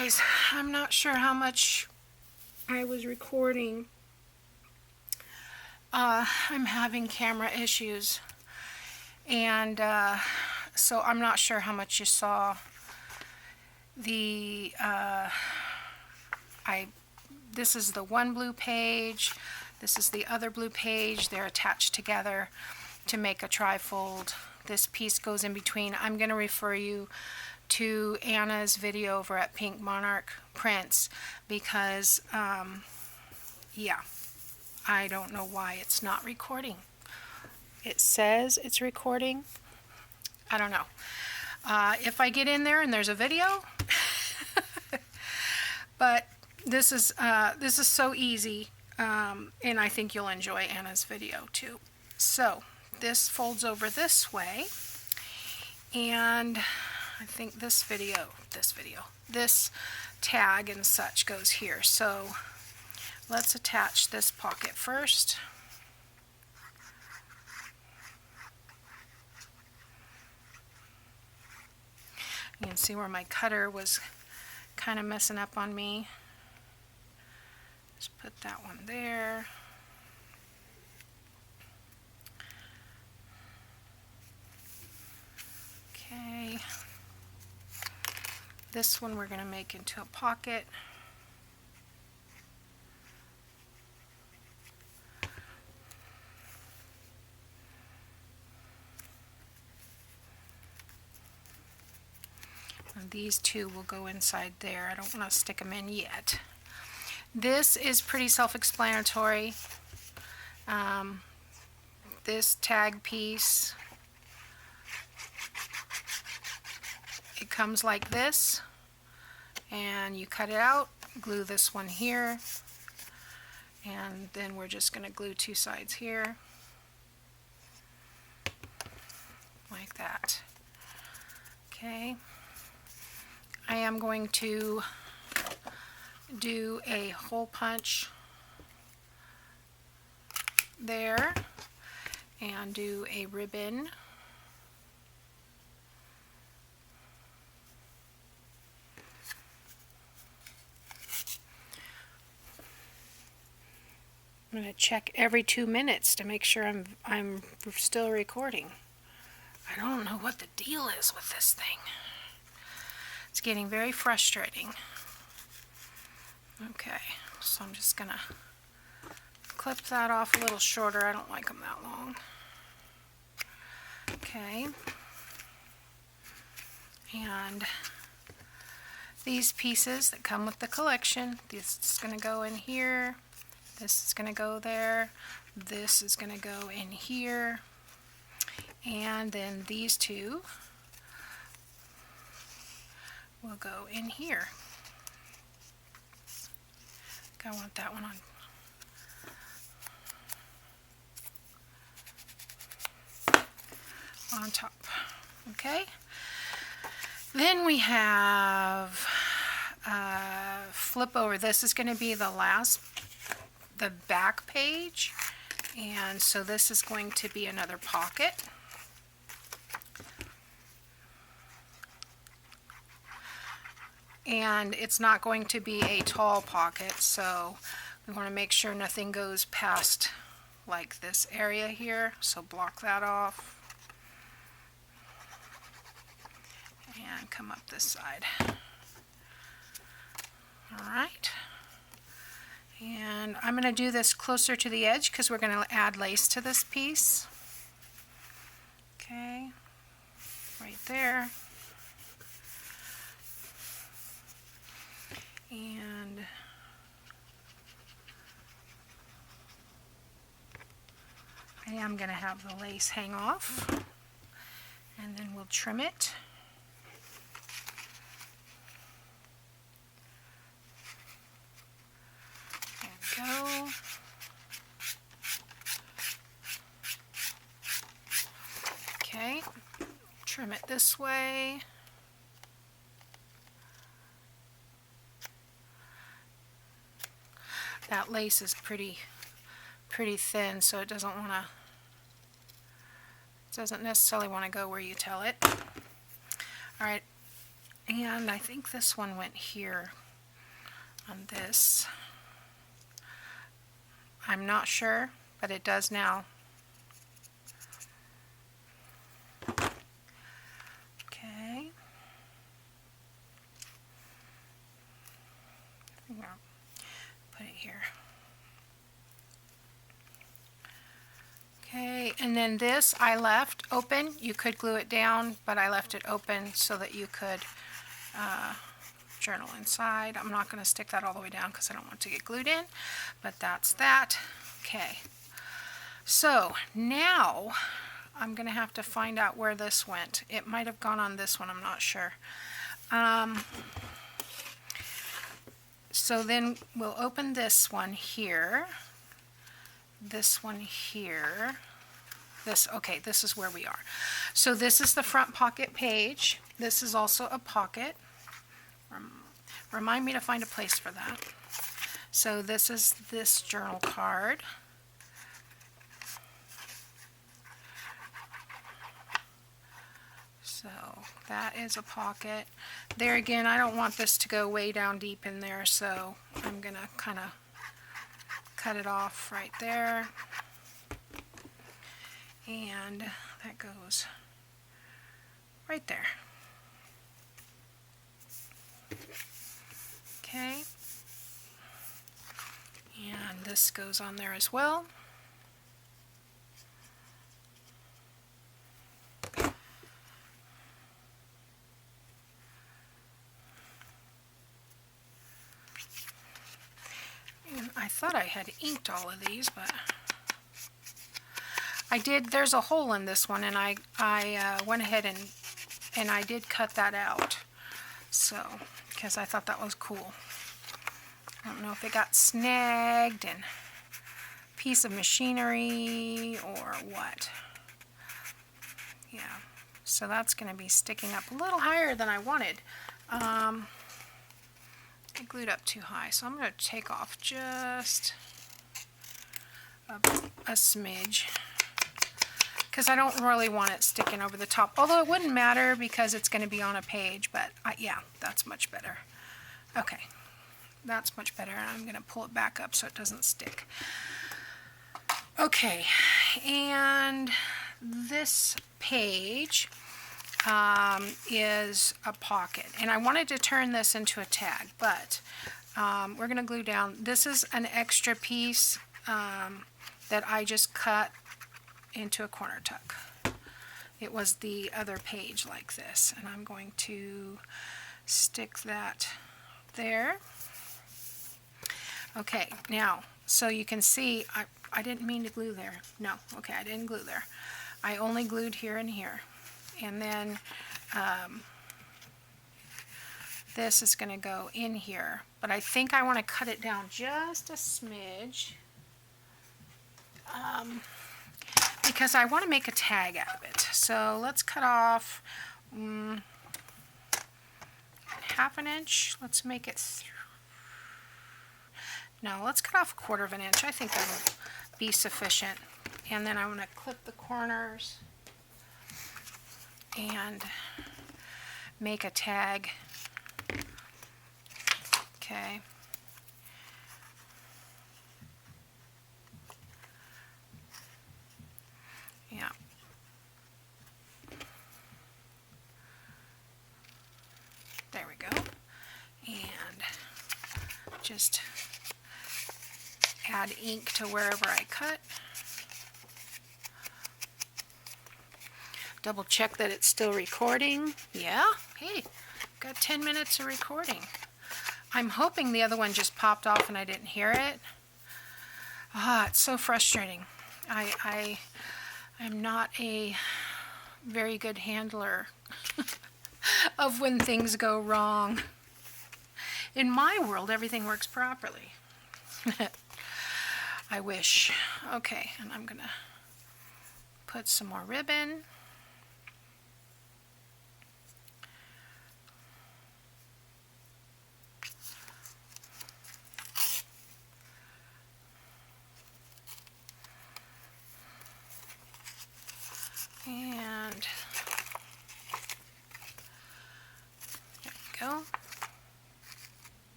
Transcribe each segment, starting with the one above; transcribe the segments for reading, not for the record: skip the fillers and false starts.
guys, I'm not sure how much I was recording. I'm having camera issues, and so I'm not sure how much you saw. This is the one blue page, this is the other blue page. They're attached together to make a trifold. This piece goes in between. I'm going to refer you to Anna's video over at Pink Monarch Prints because, yeah, I don't know why it's not recording. It says it's recording. I don't know. If I get in there and there's a video, but this is so easy, and I think you'll enjoy Anna's video too. So this folds over this way, and I think this tag and such goes here. So let's attach this pocket first. You can see where my cutter was kind of messing up on me. Just put that one there. Okay. This one we're going to make into a pocket. And these two will go inside there. I don't want to stick them in yet. This is pretty self-explanatory. This tag piece, it comes like this, and you cut it out, glue this one here, and then we're just going to glue two sides here, like that. Okay. I am going to do a hole punch there and do a ribbon. I'm going to check every 2 minutes to make sure I'm still recording. I don't know what the deal is with this thing. It's getting very frustrating. Okay, so I'm just going to clip that off a little shorter. I don't like them that long. Okay. And these pieces that come with the collection, this is going to go in here. This is going to go there. This is going to go in here. And then these two will go in here. I want that one on top. Okay. Then we have flip over. This is going to be the back page, and so this is going to be another pocket. And it's not going to be a tall pocket, so we want to make sure nothing goes past like this area here, so block that off and come up this side. Alright, and I'm going to do this closer to the edge because we're going to add lace to this piece. Okay, right there. And I am going to have the lace hang off, and then we'll trim it. There we go. Okay, trim it this way. That lace is pretty thin, so it doesn't necessarily want to go where you tell it. Alright, And I think this one went here on this. I'm not sure, but it does now. Okay. Put it here. Okay, and then this I left open. You could glue it down, but I left it open so that you could journal inside. I'm not going to stick that all the way down because I don't want it to get glued in, but that's that. Okay, so now I'm going to have to find out where this went. It might have gone on this one, I'm not sure. So then we'll open this one here, this one here, this, okay, this is where we are. So this is the front pocket page. This is also a pocket. Remind me to find a place for that. So this is this journal card. So that is a pocket. There again, I don't want this to go way down deep in there, so I'm going to kind of cut it off right there. And that goes right there. Okay. And this goes on there as well. And I thought I had inked all of these, but I did. There's a hole in this one, and I went ahead and I did cut that out. So, because I thought that was cool. I don't know if it got snagged in a piece of machinery or what. Yeah, so that's going to be sticking up a little higher than I wanted. I glued up too high, so I'm going to take off just a smidge, because I don't really want it sticking over the top, although it wouldn't matter because it's going to be on a page, but yeah, that's much better. Okay, that's much better, and I'm going to pull it back up so it doesn't stick. Okay, and this page is a pocket, and I wanted to turn this into a tag, but we're going to glue down. This is an extra piece that I just cut into a corner tuck. It was the other page like this, and I'm going to stick that there. Okay, now, so you can see, I didn't mean to glue there. No, okay, I didn't glue there. I only glued here and here. And then this is going to go in here, but I think I want to cut it down just a smidge because I want to make a tag out of it. So let's cut off half an inch. Let's make it no, let's cut off 1/4 of an inch. I think that will be sufficient. And then I want to clip the corners and make a tag. Okay. Yeah. There we go. And just add ink to wherever I cut. Double check that it's still recording. Yeah, hey, got 10 minutes of recording. I'm hoping the other one just popped off and I didn't hear it. Ah, it's so frustrating. I am not a very good handler of when things go wrong. In my world, everything works properly. I wish. Okay, and I'm gonna put some more ribbon. And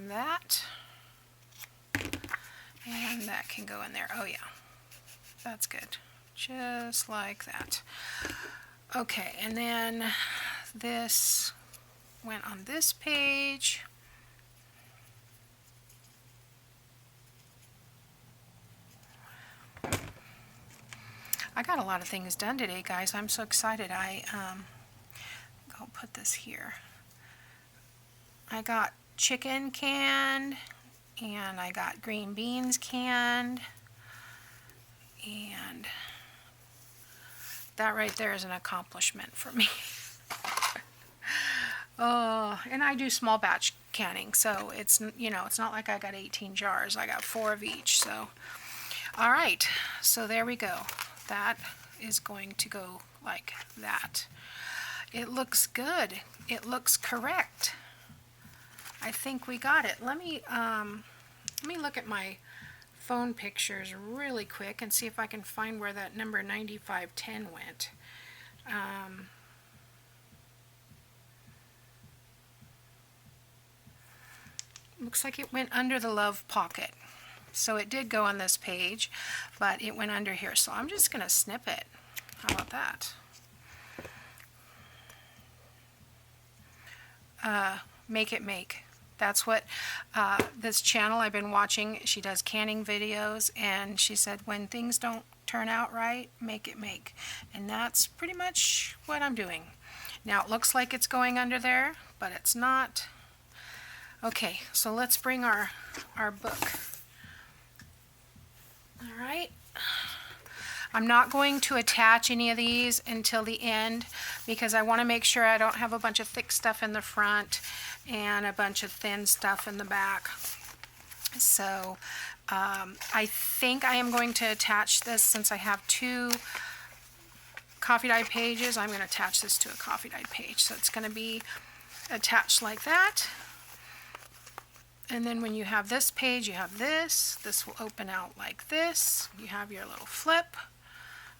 and that. And that can go in there. Oh yeah, that's good. Just like that. Okay, and then this went on this page. I got a lot of things done today, guys. I'm so excited. I'll put this here. I got chicken canned, and I got green beans canned, and that right there is an accomplishment for me. Oh, and I do small batch canning, so it's, you know, it's not like I got 18 jars. I got 4 of each. So all right, so there we go. That is going to go like that. It looks good. It looks correct. I think we got it. Let me look at my phone pictures really quick and see if I can find where that number 9510 went. Looks like it went under the love pocket. So it did go on this page, but it went under here. So I'm just going to snip it. How about that? Make it make. That's what this channel I've been watching. She does canning videos, and she said when things don't turn out right, make it make. And that's pretty much what I'm doing. Now it looks like it's going under there, but it's not. Okay, so let's bring our book. All right. I'm not going to attach any of these until the end because I want to make sure I don't have a bunch of thick stuff in the front and a bunch of thin stuff in the back. So I think I am going to attach this, since I have 2 coffee dye pages. I'm going to attach this to a coffee dye page. So it's going to be attached like that. And then when you have this page, you have this. This will open out like this. You have your little flip.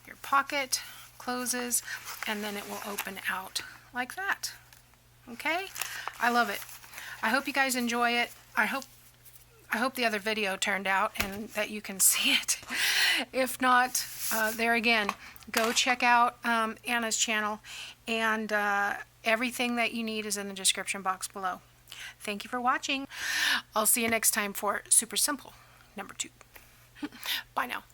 Your pocket closes, and then it will open out like that. Okay? I love it. I hope you guys enjoy it. I hope the other video turned out and that you can see it. If not, there again, go check out Anna's channel, and everything that you need is in the description box below. Thank you for watching. I'll see you next time for Super Simple number 2. Bye now.